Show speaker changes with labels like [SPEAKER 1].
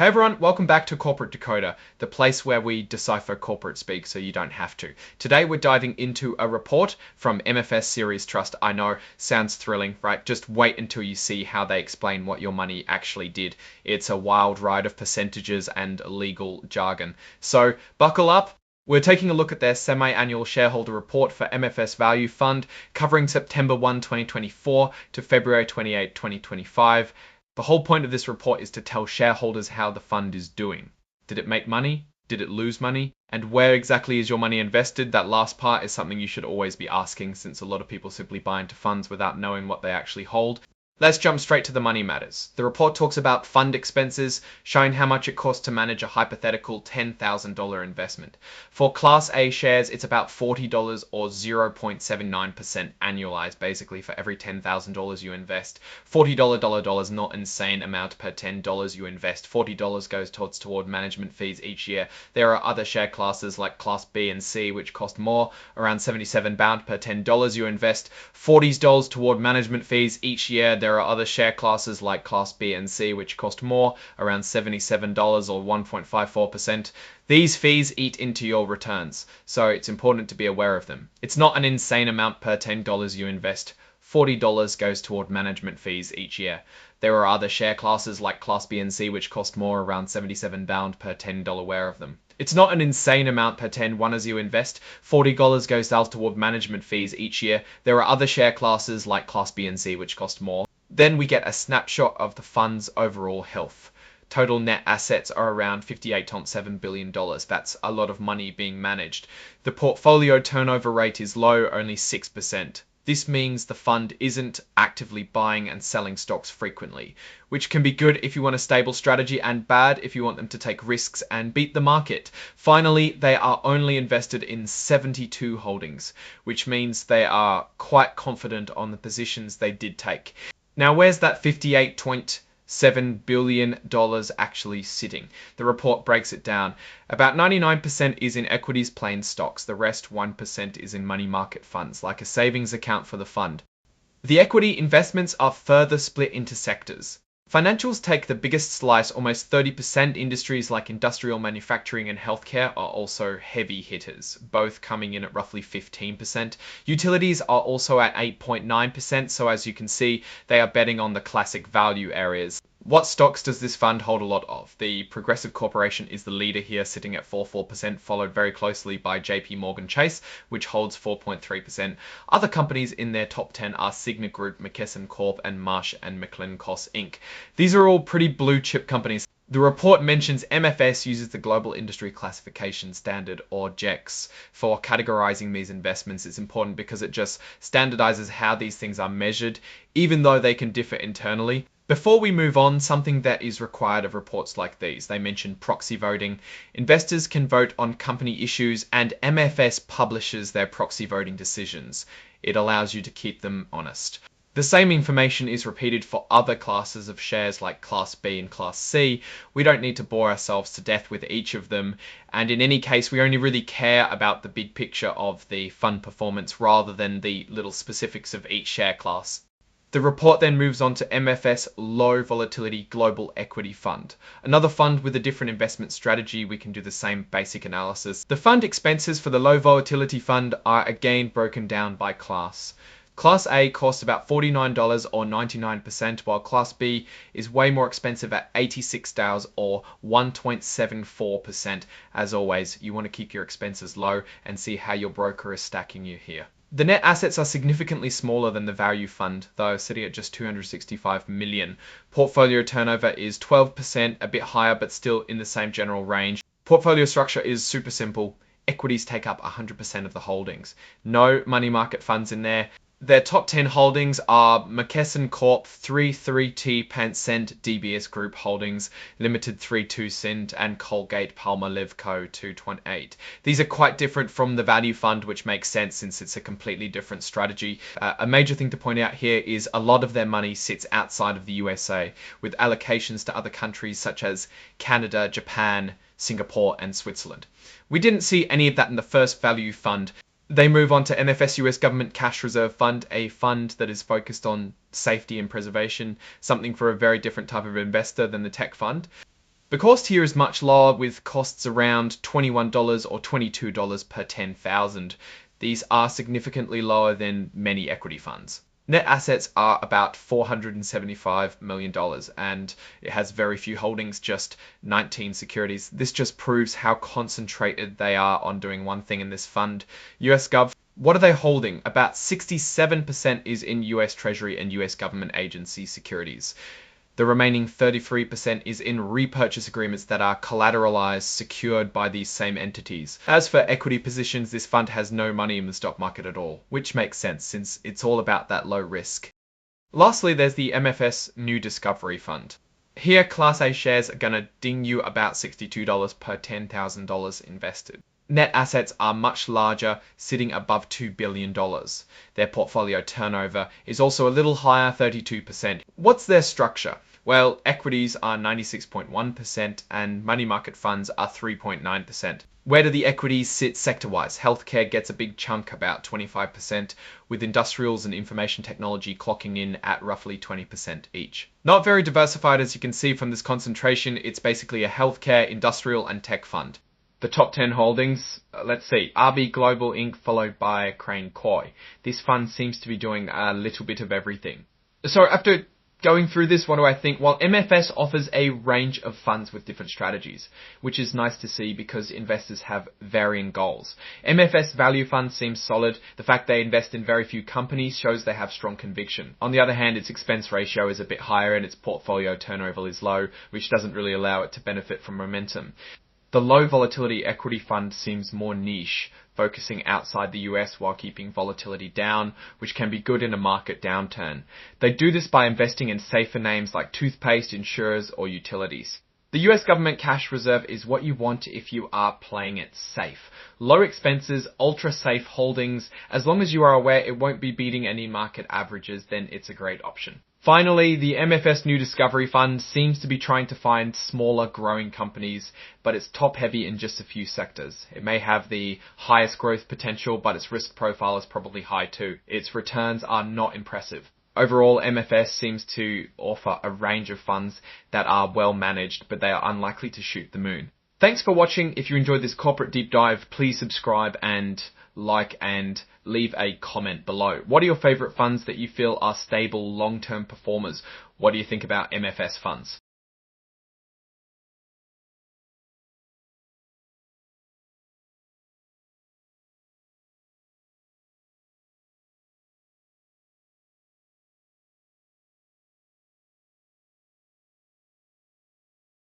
[SPEAKER 1] Hey everyone, welcome back to Corporate Decoder, the place where we decipher corporate speak so you don't have to. Today we're diving into a report from MFS Series Trust. I know, sounds thrilling, right? Just wait until you see how they explain what your money actually did. It's a wild ride of percentages and legal jargon. So buckle up. We're taking a look at their semi-annual shareholder report for MFS Value Fund, covering September 1, 2024 to February 28, 2025. The whole point of this report is to tell shareholders how the fund is doing. Did it make money? Did it lose money? And where exactly is your money invested? That last part is something you should always be asking, since a lot of people simply buy into funds without knowing what they actually hold. Let's jump straight to the money matters. The report talks about fund expenses, showing how much it costs to manage a hypothetical $10,000 investment. For Class A shares, it's about $40 or 0.79% annualized, basically, for every $10,000 you invest. $40 is not an insane amount per $10 you invest. $40 goes toward management fees each year. There are other share classes like Class B and C, which cost more, around £77 per $10 you invest. $40 toward management fees each year. There are other share classes like Class B and C which cost more, around $77 or 1.54%. These fees eat into your returns, so it's important to be aware of them. It's not an insane amount per $10 you invest. $40 goes toward management fees each year. There are other share classes like Class B and C which cost more, around £77 per $10 aware of them. It's not an insane amount per 10 as you invest. $40 goes out toward management fees each year. There are other share classes like Class B and C which cost more. Then we get a snapshot of the fund's overall health. Total net assets are around $58.7 billion. That's a lot of money being managed. The portfolio turnover rate is low, only 6%. This means the fund isn't actively buying and selling stocks frequently, which can be good if you want a stable strategy and bad if you want them to take risks and beat the market. Finally, they are only invested in 72 holdings, which means they are quite confident on the positions they did take. Now, where's that $58.7 billion actually sitting? The report breaks it down. About 99% is in equities, plain stocks. The rest 1% is in money market funds, like a savings account for the fund. The equity investments are further split into sectors. Financials take the biggest slice, almost 30%. Industries like industrial manufacturing and healthcare are also heavy hitters, both coming in at roughly 15%. Utilities are also at 8.9%, so as you can see, they are betting on the classic value areas. What stocks does this fund hold a lot of? The Progressive Corporation is the leader here, sitting at 4.4%, followed very closely by JP Morgan Chase, which holds 4.3%. Other companies in their top 10 are Cigna Group, McKesson Corp, and Marsh & McLennan Inc. These are all pretty blue chip companies. The report mentions MFS uses the Global Industry Classification Standard, or GEX, for categorizing these investments. It's important because it just standardizes how these things are measured, even though they can differ internally. Before we move on, something that is required of reports like these. They mention proxy voting. Investors can vote on company issues, and MFS publishes their proxy voting decisions. It allows you to keep them honest. The same information is repeated for other classes of shares like Class B and Class C. We don't need to bore ourselves to death with each of them, and in any case we only really care about the big picture of the fund performance rather than the little specifics of each share class. The report then moves on to MFS Low Volatility Global Equity Fund. Another fund with a different investment strategy. We can do the same basic analysis. The fund expenses for the Low Volatility Fund are again broken down by class. Class A costs about $49 or 99%, while Class B is way more expensive at $86 or 1.74%. As always, you want to keep your expenses low and see how your broker is stacking you here. The net assets are significantly smaller than the value fund, though sitting at just $265 million. Portfolio turnover is 12%, a bit higher, but still in the same general range. Portfolio structure is super simple. Equities take up 100% of the holdings. No money market funds in there. Their top 10 holdings are McKesson Corp, 3.3T Pansent DBS Group Holdings, Limited 3.2 Cent, and Colgate Palmolive Co. 2.8. These are quite different from the value fund, which makes sense since it's a completely different strategy. A major thing to point out here is a lot of their money sits outside of the USA, with allocations to other countries such as Canada, Japan, Singapore, and Switzerland. We didn't see any of that in the first value fund. They move on to MFS US Government Cash Reserve Fund, a fund that is focused on safety and preservation, something for a very different type of investor than the tech fund. The cost here is much lower, with costs around $21 or $22 per 10,000. These are significantly lower than many equity funds. Net assets are about $475 million, and it has very few holdings, just 19 securities. This just proves how concentrated they are on doing one thing in this fund. US Gov, what are they holding? About 67% is in US Treasury and US government agency securities. The remaining 33% is in repurchase agreements that are collateralized, secured by these same entities. As for equity positions, this fund has no money in the stock market at all, which makes sense since it's all about that low risk. Lastly, there's the MFS New Discovery Fund. Here, Class A shares are going to ding you about $62 per $10,000 invested. Net assets are much larger, sitting above $2 billion. Their portfolio turnover is also a little higher, 32%. What's their structure? Well, equities are 96.1% and money market funds are 3.9%. Where do the equities sit sector-wise? Healthcare gets a big chunk, about 25%, with industrials and information technology clocking in at roughly 20% each. Not very diversified, as you can see from this concentration. It's basically a healthcare, industrial, and tech fund. The top 10 holdings, let's see, RB Global Inc. followed by Crane Koi. This fund seems to be doing a little bit of everything. So after going through this, what do I think? Well, MFS offers a range of funds with different strategies, which is nice to see because investors have varying goals. MFS Value Fund seems solid. The fact they invest in very few companies shows they have strong conviction. On the other hand, its expense ratio is a bit higher and its portfolio turnover is low, which doesn't really allow it to benefit from momentum. The low volatility equity fund seems more niche, focusing outside the US while keeping volatility down, which can be good in a market downturn. They do this by investing in safer names like toothpaste, insurers, or utilities. The US government cash reserve is what you want if you are playing it safe. Low expenses, ultra safe holdings. As long as you are aware it won't be beating any market averages, then it's a great option. Finally, the MFS New Discovery Fund seems to be trying to find smaller growing companies, but it's top heavy in just a few sectors. It may have the highest growth potential, but its risk profile is probably high too. Its returns are not impressive. Overall, MFS seems to offer a range of funds that are well managed, but they are unlikely to shoot the moon. Thanks for watching. If you enjoyed this corporate deep dive, please subscribe and like and leave a comment below. What are your favorite funds that you feel are stable long-term performers? What do you think about MFS funds?